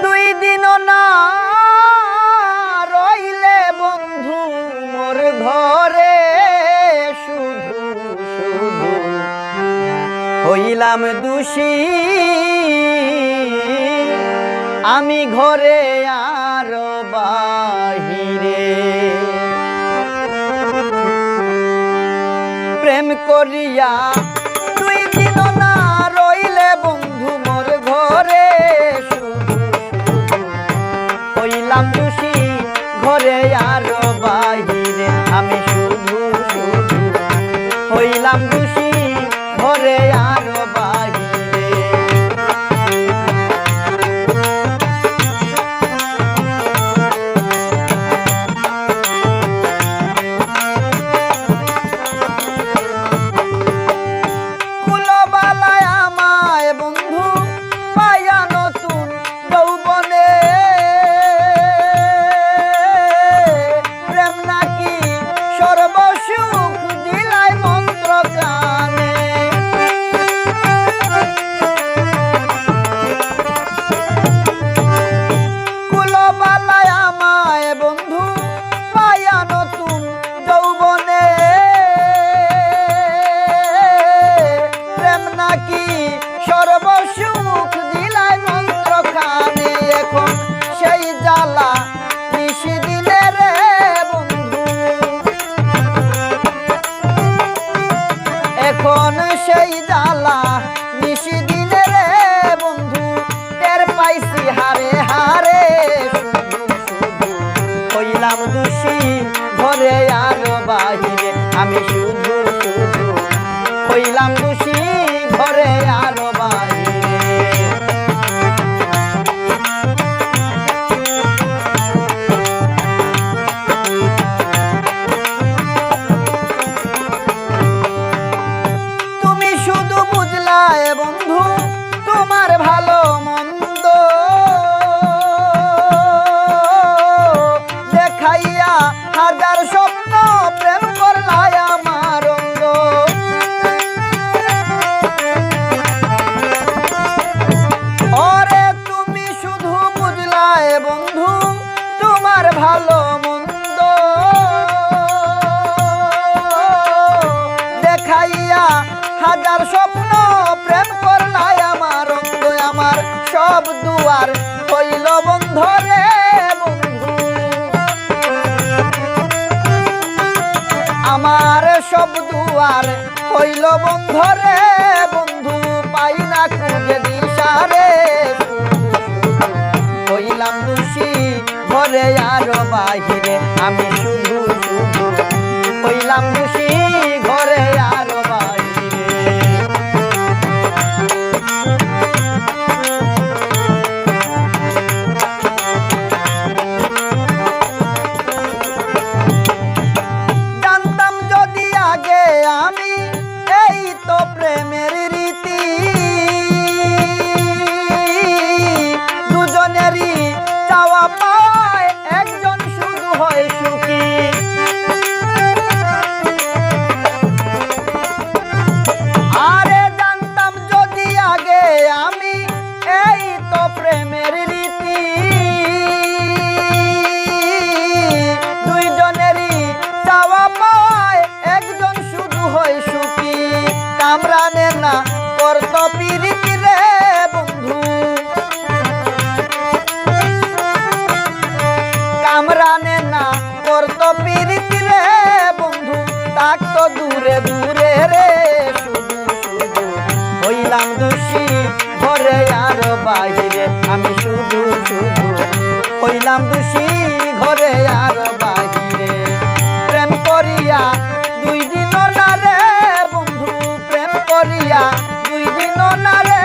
দুই দিন না রইলে বন্ধু মোর ঘরে শুধু শুধু হইলাম দোষী আমি ঘরে আর বাহিরে প্রেম করিয়া দুই দিন না রইলে বন্ধু মোর ঘরে শুধু হইলাম দোষী ঘরে আর বাহিরে আমি শুধু শুধু হইলাম দোষী ঘরে আর বাহিরে সর্বসুখ দিলাই মন্ত্র খানে এখন সেই জ্বালা নিশি দিলে রে বন্ধু এখন সেই জ্বালা নিশি দিলে রে বন্ধু টের পাইছি হারে হারে শুধু শুধু হইলাম দোষী ঘরে আর বাহিরে আমি শুধু শুধু হইলাম দোষী ঘরে আর তুমি শুধু বুঝলাই বন্ধু তোমার ভালো মন্দ দেখাইয়া হাজার স্বপ্ন প্রেম করলাই আমার অঙ্গ ওরে তুমি শুধু বুঝলাই বন্ধু তোমার ভালো মন্দ দেখাইয়া হাজার স্বপ্ন প্রেম করলাই আমার অঙ্গ আমার সব দুয়ার হইল বন্ধ রে বন্ধু আমার সব দুয়ার হইল বন্ধ রে বন্ধু পাই না খুঁজে দিশারে হইলাম দোষী ঘরে আর বাহিরে আমি শুধু শুধু হইলাম দোষী ঘরে আর আমি এই তো প্রেমের রীতি দুজনেরই চাওয়া পায় একজন শুধু হয় সুখী আরে জানতাম যদি আগে আমি এই তো প্রেমের রীতি দুইজনেরই চাওয়া পায় একজন শুধু হয় সুখী কামরানে না করত পিরিতি রে বন্ধু কামরানে না করত পিরিতি রে বন্ধু থাকত দূরে দূরে রে শুধু শুধু হইলাম দোষী ঘরে আর বাহিরে আমি শুধু শুধু হইলাম দোষী ঘরে আর বাহিরে প্রেম করিয়া দুই দিন না রে বন্ধু প্রেম করিয়া দুই দিন না রে